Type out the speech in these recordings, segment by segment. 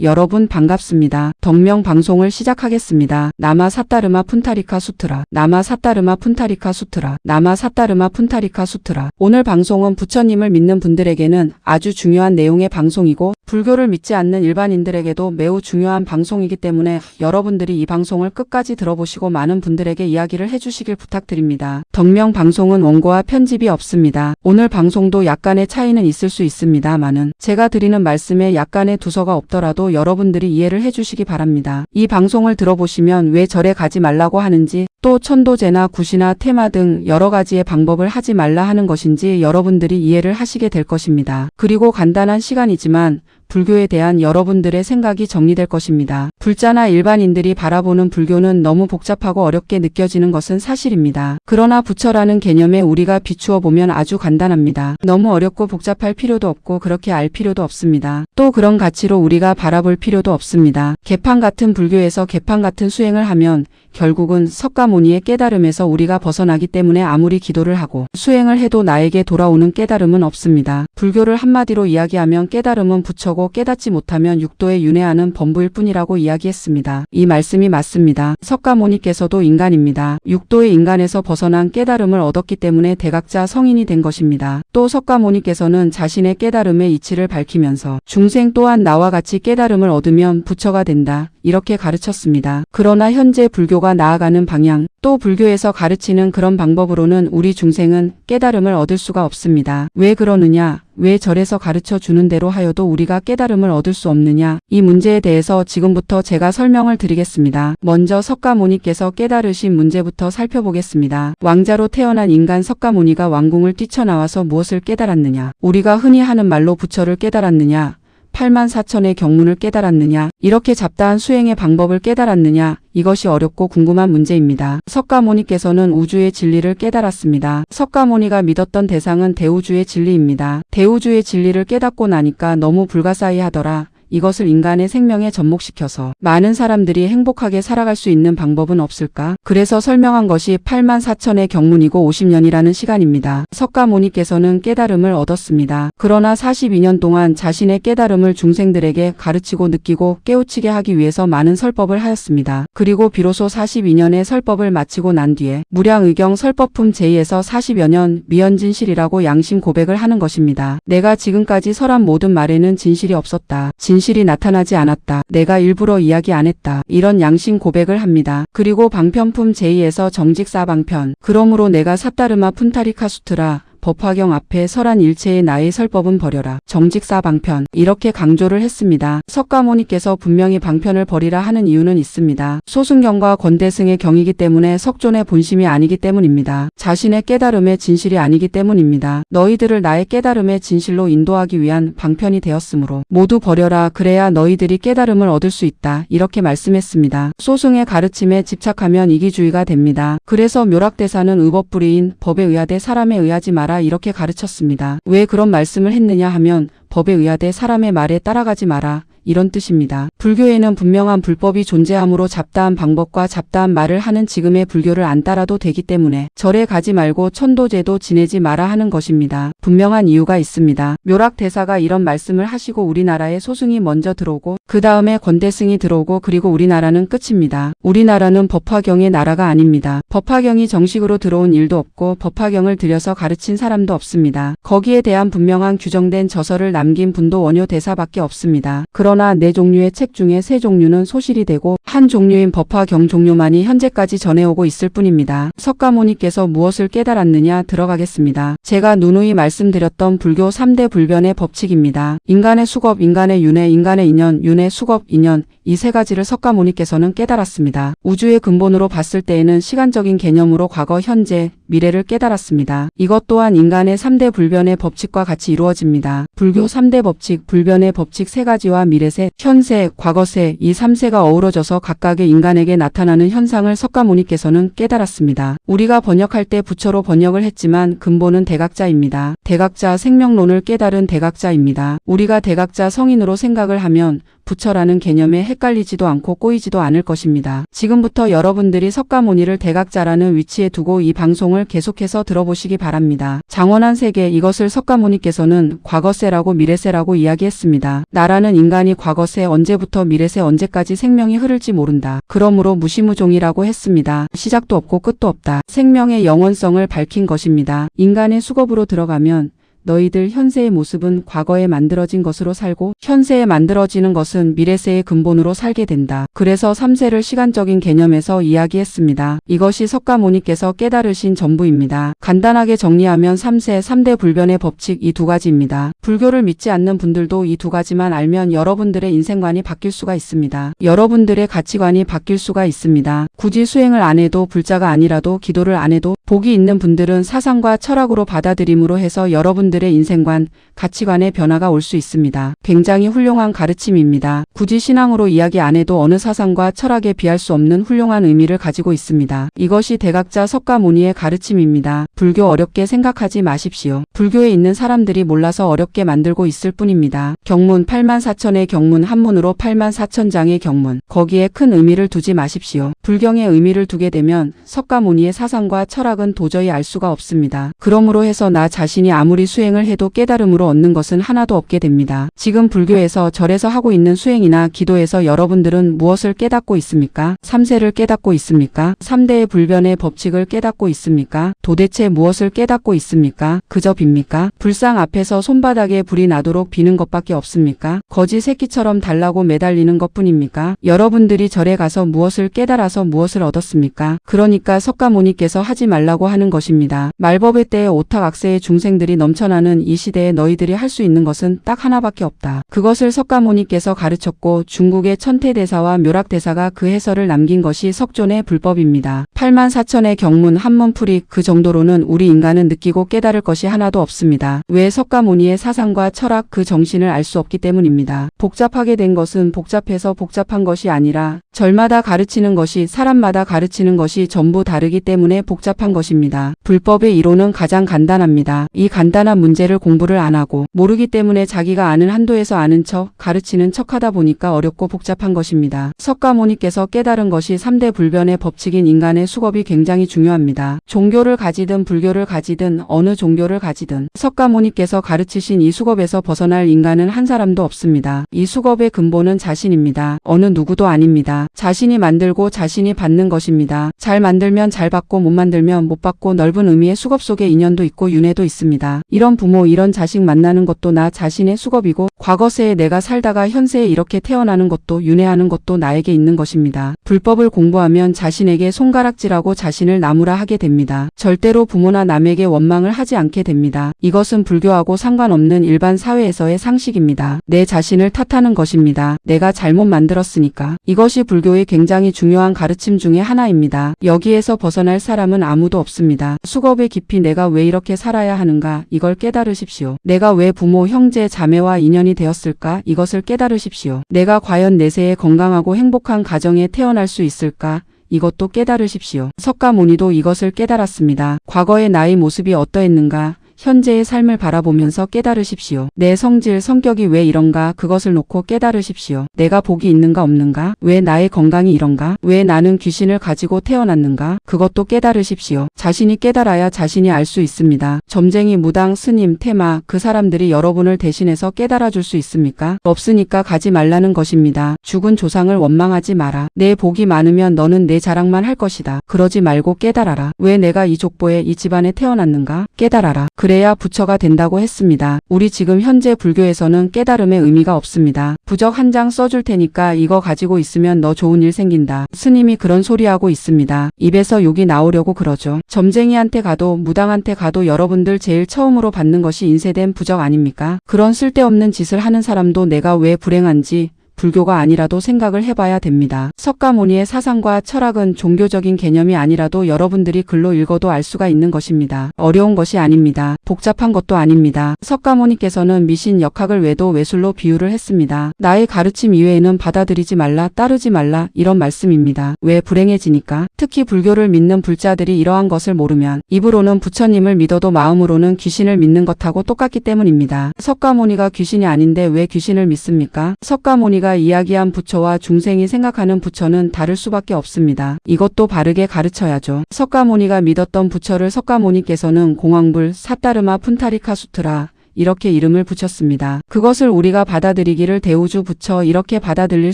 여러분 반갑습니다. 덕명 방송을 시작하겠습니다. 나마 사따르마 푼타리카 수트라. 나마 사따르마 푼타리카 수트라. 나마 사따르마 푼타리카 수트라. 오늘 방송은 부처님을 믿는 분들에게는 아주 중요한 내용의 방송이고 불교를 믿지 않는 일반인들에게도 매우 중요한 방송이기 때문에 여러분들이 이 방송을 끝까지 들어보시고 많은 분들에게 이야기를 해주시길 부탁드립니다. 덕명 방송은 원고와 편집이 없습니다. 오늘 방송도 약간의 차이는 있을 수 있습니다만은 제가 드리는 말씀에 약간의 두서가 없더라도 여러분들이 이해를 해주시기 바랍니다. 이 방송을 들어보시면 왜 절에 가지 말라고 하는지 또 천도제나 굿이나 테마 등 여러 가지의 방법을 하지 말라 하는 것인지 여러분들이 이해를 하시게 될 것입니다. 그리고 간단한 시간이지만 불교에 대한 여러분들의 생각이 정리될 것입니다. 불자나 일반인들이 바라보는 불교는 너무 복잡하고 어렵게 느껴지는 것은 사실입니다. 그러나 부처라는 개념에 우리가 비추어 보면 아주 간단합니다. 너무 어렵고 복잡할 필요도 없고 그렇게 알 필요도 없습니다. 또 그런 가치로 우리가 바라볼 필요도 없습니다. 개판 같은 불교에서 개판 같은 수행을 하면 결국은 석가모니의 깨달음에서 우리가 벗어나기 때문에 아무리 기도를 하고 수행을 해도 나에게 돌아오는 깨달음은 없습니다. 불교를 한마디로 이야기하면 깨달음은 부처고 깨닫지 못하면 육도에 윤회하는 범부일 뿐이라고 이야기했습니다. 이 말씀이 맞습니다. 석가모니께서도 인간입니다. 육도의 인간에서 벗어난 깨달음을 얻었기 때문에 대각자 성인이 된 것입니다. 또 석가모니께서는 자신의 깨달음의 이치를 밝히면서 중생 또한 나와 같이 깨달음을 얻으면 부처가 된다. 이렇게 가르쳤습니다. 그러나 현재 불교가 나아가는 방향, 또 불교에서 가르치는 그런 방법으로는 우리 중생은 깨달음을 얻을 수가 없습니다. 왜 그러느냐? 왜 절에서 가르쳐 주는 대로 하여도 우리가 깨달음을 얻을 수 없느냐? 이 문제에 대해서 지금부터 제가 설명을 드리겠습니다. 먼저 석가모니께서 깨달으신 문제부터 살펴보겠습니다. 왕자로 태어난 인간 석가모니가 왕궁을 뛰쳐나와서 무엇을 깨달았느냐? 우리가 흔히 하는 말로 부처를 깨달았느냐? 84,000의 경문을 깨달았느냐? 이렇게 잡다한 수행의 방법을 깨달았느냐? 이것이 어렵고 궁금한 문제입니다. 석가모니께서는 우주의 진리를 깨달았습니다. 석가모니가 믿었던 대상은 대우주의 진리입니다. 대우주의 진리를 깨닫고 나니까 너무 불가사의하더라. 이것을 인간의 생명에 접목시켜서 많은 사람들이 행복하게 살아갈 수 있는 방법은 없을까? 그래서 설명한 것이 84,000의 경문이고 50년이라는 시간입니다. 석가모니께서는 깨달음을 얻었습니다. 그러나 42년 동안 자신의 깨달음을 중생들에게 가르치고 느끼고 깨우치게 하기 위해서 많은 설법을 하였습니다. 그리고 비로소 42년의 설법을 마치고 난 뒤에 무량의경 설법품 제2에서 40여 년 미연진실이라고 양심 고백을 하는 것입니다. 내가 지금까지 설한 모든 말에는 진실이 없었다. 진실이 나타나지 않았다. 내가 일부러 이야기 안 했다. 이런 양심 고백을 합니다. 그리고 방편품 제2에서 정직사방편. 그러므로 내가 사따르마 푼타리카 수트라. 법화경 앞에 설한 일체의 나의 설법은 버려라. 정직사방편. 이렇게 강조를 했습니다. 석가모니께서 분명히 방편을 버리라 하는 이유는 있습니다. 소승경과 권대승의 경이기 때문에 석존의 본심이 아니기 때문입니다. 자신의 깨달음의 진실이 아니기 때문입니다. 너희들을 나의 깨달음의 진실로 인도하기 위한 방편이 되었으므로 모두 버려라. 그래야 너희들이 깨달음을 얻을 수 있다. 이렇게 말씀했습니다. 소승의 가르침에 집착하면 이기주의가 됩니다. 그래서 묘락대사는 의법부리인 법에 의하되 사람에 의하지 마라. 이렇게 가르쳤습니다. 왜 그런 말씀을 했느냐 하면 법에 의하되 사람의 말에 따라가지 마라. 이런 뜻입니다. 불교에는 분명한 불법이 존재하므로 잡다한 방법과 잡다한 말을 하는 지금의 불교를 안 따라도 되기 때문에 절에 가지 말고 천도제도 지내지 마라 하는 것입니다. 분명한 이유가 있습니다. 묘락대사가 이런 말씀을 하시고 우리나라에 소승이 먼저 들어오고 그 다음에 권대승이 들어오고 그리고 우리나라는 끝입니다. 우리나라는 법화경의 나라가 아닙니다. 법화경이 정식으로 들어온 일도 없고 법화경을 들여서 가르친 사람도 없습니다. 거기에 대한 분명한 규정된 저서를 남긴 분도 원효대사밖에 없습니다. 그러나 4종류의 책 중에 3종류는 소실이 되고 한 종류인 법화경 종류만이 현재까지 전해오고 있을 뿐입니다. 석가모니께서 무엇을 깨달았느냐 들어가겠습니다. 제가 누누이 말씀드렸던 불교 3대 불변의 법칙입니다. 인간의 수겁, 인간의 윤회, 인간의 인연, 윤회, 수겁, 인연 이 3가지를 석가모니께서는 깨달았습니다. 우주의 근본으로 봤을 때에는 시간적인 개념으로 과거, 현재, 미래를 깨달았습니다. 이것 또한 인간의 3대 불변의 법칙과 같이 이루어집니다. 불교 3대 법칙, 불변의 법칙 3가지와 미래세, 현세, 과거세 이 3세가 어우러져서 각각의 인간에게 나타나는 현상을 석가모니께서는 깨달았습니다. 우리가 번역할 때 부처로 번역을 했지만 근본은 대각자입니다. 대각자 생명론을 깨달은 대각자입니다. 우리가 대각자 성인으로 생각을 하면 부처라는 개념에 헷갈리지도 않고 꼬이지도 않을 것입니다. 지금부터 여러분들이 석가모니를 대각자라는 위치에 두고 이 방송을 말씀을 계속해서 들어보시기 바랍니다. 장원한 세계, 이것을 석가모니께서는 과거세라고 미래세라고 이야기했습니다. 나라는 인간이 과거세 언제부터 미래세 언제까지 생명이 흐를지 모른다. 그러므로 무시무종이라고 했습니다. 시작도 없고 끝도 없다. 생명의 영원성을 밝힌 것입니다. 인간의 수겁으로 들어가면 너희들 현세의 모습은 과거에 만들어진 것으로 살고 현세에 만들어지는 것은 미래세의 근본으로 살게 된다. 그래서 3세를 시간적인 개념에서 이야기했습니다. 이것이 석가모니께서 깨달으신 전부입니다. 간단하게 정리하면 3세, 3대 불변의 법칙 이 두 가지입니다. 불교를 믿지 않는 분들도 이 두 가지만 알면 여러분들의 인생관이 바뀔 수가 있습니다. 여러분들의 가치관이 바뀔 수가 있습니다. 굳이 수행을 안 해도 불자가 아니라도 기도를 안 해도 복이 있는 분들은 사상과 철학으로 받아들임으로 해서 여러분들의 인생관, 가치관의 변화가 올 수 있습니다. 굉장히 훌륭한 가르침입니다. 굳이 신앙으로 이야기 안 해도 어느 사상과 철학에 비할 수 없는 훌륭한 의미를 가지고 있습니다. 이것이 대각자 석가모니의 가르침입니다. 불교 어렵게 생각하지 마십시오. 불교에 있는 사람들이 몰라서 어렵게 만들고 있을 뿐입니다. 경문 84,000의 경문 한문으로 84,000장의 경문. 거기에 큰 의미를 두지 마십시오. 불경에 의미를 두게 되면 석가모니의 사상과 철학은 도저히 알 수가 없습니다. 그러므로 해서 나 자신이 아무리 수행을 해도 깨달음으로 얻는 것은 하나도 없게 됩니다. 지금 불교에서 절에서 하고 있는 수행이나 기도에서 여러분들은 무엇을 깨닫고 있습니까? 3세를 깨닫고 있습니까? 3대의 불변의 법칙을 깨닫고 있습니까? 도대체 무엇을 깨닫고 있습니까? 그저 빕니까? 불상 앞에서 손바닥에 불이 나도록 비는 것밖에 없습니까? 거지 새끼처럼 달라고 매달리는 것뿐입니까? 여러분들이 절에 가서 무엇을 깨달아서 무엇을 얻었습니까? 그러니까 석가모니께서 하지 말라고 하는 것입니다. 말법의 때에 오탁악세의 중생들이 넘쳐나는 이 시대에 너희들이 할 수 있는 것은 딱 하나밖에 없다. 그것을 석가모니께서 가르쳤고 중국의 천태대사와 묘락대사가 그 해설을 남긴 것이 석존의 불법입니다. 84,000의 경문 한문풀이 그 정도로는 우리 인간은 느끼고 깨달을 것이 하나도 없습니다. 왜? 석가모니의 사상과 철학 그 정신을 알 수 없기 때문입니다. 복잡하게 된 것은 복잡해서 복잡한 것이 아니라 절마다 가르치는 것이 사람마다 가르치는 것이 전부 다르기 때문에 복잡한 것입니다. 불법의 이론은 가장 간단합니다. 이 간단한 문제를 공부를 안 하고 모르기 때문에 자기가 아는 한도에서 아는 척 가르치는 척하다 보니까 어렵고 복잡한 것입니다. 석가모니께서 깨달은 것이 3대 불변의 법칙인 인간의 수겁이 굉장히 중요합니다. 종교를 가지든 불교를 가지든 어느 종교를 가지든 석가모니께서 가르치신 이 수겁에서 벗어날 인간은 한 사람도 없습니다. 이 수겁의 근본은 자신입니다. 어느 누구도 아닙니다. 자신이 만들고 자신이 받는 것입니다. 잘 만들면 잘 받고 못 만들면 못 받고 넓은 의미의 수겁 속에 인연도 있고 윤회도 있습니다. 이런 부모 이런 자식 만나는 것도 나 자신의 수겁이고 과거세에 내가 살다가 현세에 이렇게 태어나는 것도 윤회하는 것도 나에게 있는 것입니다. 불법을 공부하면 자신에게 손가락질하고 자신을 나무라 하게 됩니다. 절대로 부모나 남에게 원망을 하지 않게 됩니다. 이것은 불교하고 상관없는 일반 사회에서의 상식입니다. 내 자신을 탓하는 것입니다. 내가 잘못 만들었으니까. 이것이 불교의 굉장히 중요한 가르침 중에 하나입니다. 여기에서 벗어날 사람은 아무도 없습니다. 수겁의 깊이 내가 왜 이렇게 살아야 하는가 이걸 깨달으십시오. 내가 왜 부모, 형제, 자매와 인연이 되었을까 이것을 깨달으십시오. 내가 과연 내세에 건강하고 행복한 가정에 태어날 수 있을까 이것도 깨달으십시오. 석가모니도 이것을 깨달았습니다. 과거의 나의 모습이 어떠했는가 현재의 삶을 바라보면서 깨달으십시오. 내 성질, 성격이 왜 이런가 그것을 놓고 깨달으십시오. 내가 복이 있는가 없는가? 왜 나의 건강이 이런가? 왜 나는 귀신을 가지고 태어났는가? 그것도 깨달으십시오. 자신이 깨달아야 자신이 알 수 있습니다. 점쟁이, 무당, 스님, 테마 그 사람들이 여러분을 대신해서 깨달아 줄 수 있습니까? 없으니까 가지 말라는 것입니다. 죽은 조상을 원망하지 마라. 내 복이 많으면 너는 내 자랑만 할 것이다. 그러지 말고 깨달아라. 왜 내가 이 족보에 이 집안에 태어났는가? 깨달아라. 그래야 부처가 된다고 했습니다. 우리 지금 현재 불교에서는 깨달음의 의미가 없습니다. 부적 한 장 써줄 테니까 이거 가지고 있으면 너 좋은 일 생긴다. 스님이 그런 소리하고 있습니다. 입에서 욕이 나오려고 그러죠. 점쟁이한테 가도 무당한테 가도 여러분들 제일 처음으로 받는 것이 인쇄된 부적 아닙니까? 그런 쓸데없는 짓을 하는 사람도 내가 왜 불행한지 불교가 아니라도 생각을 해봐야 됩니다. 석가모니의 사상과 철학은 종교적인 개념이 아니라도 여러분들이 글로 읽어도 알 수가 있는 것입니다. 어려운 것이 아닙니다. 복잡한 것도 아닙니다. 석가모니께서는 미신 역학을 외도 외술로 비유를 했습니다. 나의 가르침 이외에는 받아들이지 말라, 따르지 말라 이런 말씀입니다. 왜 불행해지니까? 특히 불교를 믿는 불자들이 이러한 것을 모르면 입으로는 부처님을 믿어도 마음으로는 귀신을 믿는 것하고 똑같기 때문입니다. 석가모니가 귀신이 아닌데 왜 귀신을 믿습니까? 석가모니가 우리가 이야기한 부처와 중생이 생각하는 부처는 다를 수밖에 없습니다. 이것도 바르게 가르쳐야죠. 석가모니가 믿었던 부처를 석가모니께서는 공황불 사따르마 푼타리카 수트라 이렇게 이름을 붙였습니다. 그것을 우리가 받아들이기를 대우주 부처 이렇게 받아들일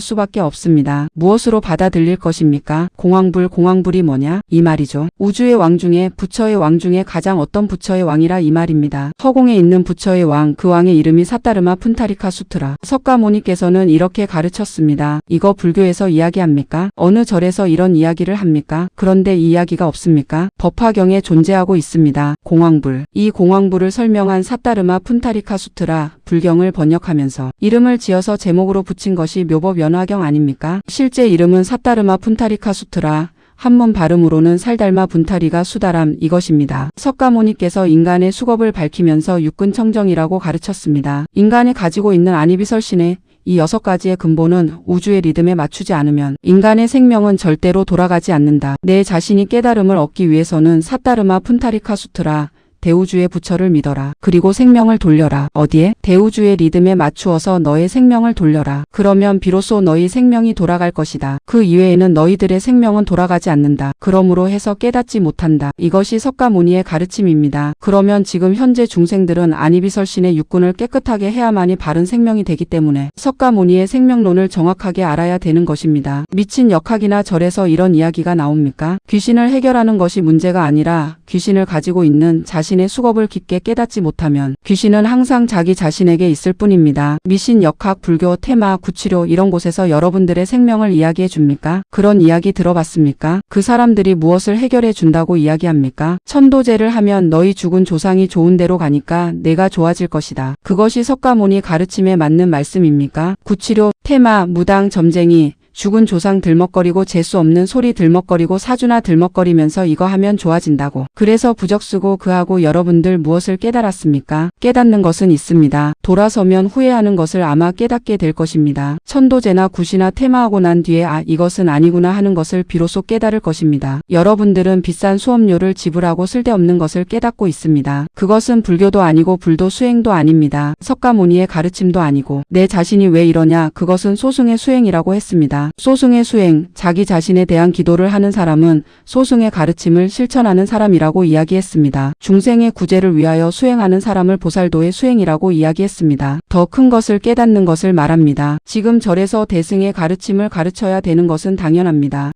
수밖에 없습니다. 무엇으로 받아들일 것입니까? 공황불이 뭐냐? 이 말이죠. 우주의 왕 중에 부처의 왕 중에 가장 어떤 부처의 왕이라 이 말입니다. 허공에 있는 부처의 왕, 그 왕의 이름이 사따르마 푼타리카 수트라. 석가모니께서는 이렇게 가르쳤습니다. 이거 불교에서 이야기합니까? 어느 절에서 이런 이야기를 합니까? 그런데 이 이야기가 없습니까? 법화경에 존재하고 있습니다. 공황불. 이 공황불을 설명한 사따르마 푼타리카 수트라 불경을 번역하면서 이름을 지어서 제목으로 붙인 것이 묘법 연화경 아닙니까? 실제 이름은 사따르마 푼타리카 수트라, 한문 발음으로는 살달마 분타리가 수다람 이것입니다. 석가모니께서 인간의 수겁을 밝히면서 육근 청정이라고 가르쳤습니다. 인간이 가지고 있는 아니비설신의 이 6가지의 근본은 우주의 리듬에 맞추지 않으면 인간의 생명은 절대로 돌아가지 않는다. 내 자신이 깨달음을 얻기 위해서는 사따르마 푼타리카 수트라 대우주의 부처를 믿어라. 그리고 생명을 돌려라. 어디에? 대우주의 리듬에 맞추어서 너의 생명을 돌려라. 그러면 비로소 너희 생명이 돌아갈 것이다. 그 이외에는 너희들의 생명은 돌아가지 않는다. 그러므로 해서 깨닫지 못한다. 이것이 석가모니의 가르침입니다. 그러면 지금 현재 중생들은 아니비설신의 육군을 깨끗하게 해야만이 바른 생명이 되기 때문에 석가모니의 생명론을 정확하게 알아야 되는 것입니다. 미친 역학이나 절에서 이런 이야기가 나옵니까? 귀신을 해결하는 것이 문제가 아니라 귀신을 가지고 있는 자신의 수겁을 깊게 깨닫지 못하면 귀신은 항상 자기 자신에게 있을 뿐입니다. 미신, 역학, 불교, 테마, 구치료 이런 곳에서 여러분들의 생명을 이야기해 줍니까? 그런 이야기 들어봤습니까? 그 사람들이 무엇을 해결해 준다고 이야기합니까? 천도제를 하면 너희 죽은 조상이 좋은 데로 가니까 내가 좋아질 것이다. 그것이 석가모니 가르침에 맞는 말씀입니까? 구치료, 테마, 무당, 점쟁이 죽은 조상 들먹거리고 재수 없는 소리 들먹거리고 사주나 들먹거리면서 이거 하면 좋아진다고. 그래서 부적 쓰고 그하고 여러분들 무엇을 깨달았습니까? 깨닫는 것은 있습니다. 돌아서면 후회하는 것을 아마 깨닫게 될 것입니다. 천도제나 굿이나 테마하고 난 뒤에 이것은 아니구나 하는 것을 비로소 깨달을 것입니다. 여러분들은 비싼 수업료를 지불하고 쓸데없는 것을 깨닫고 있습니다. 그것은 불교도 아니고 불도 수행도 아닙니다. 석가모니의 가르침도 아니고 내 자신이 왜 이러냐 그것은 소승의 수행이라고 했습니다. 소승의 수행, 자기 자신에 대한 기도를 하는 사람은 소승의 가르침을 실천하는 사람이라고 이야기했습니다. 중생의 구제를 위하여 수행하는 사람을 보살도의 수행이라고 이야기했습니다. 더 큰 것을 깨닫는 것을 말합니다. 지금 절에서 대승의 가르침을 가르쳐야 되는 것은 당연합니다.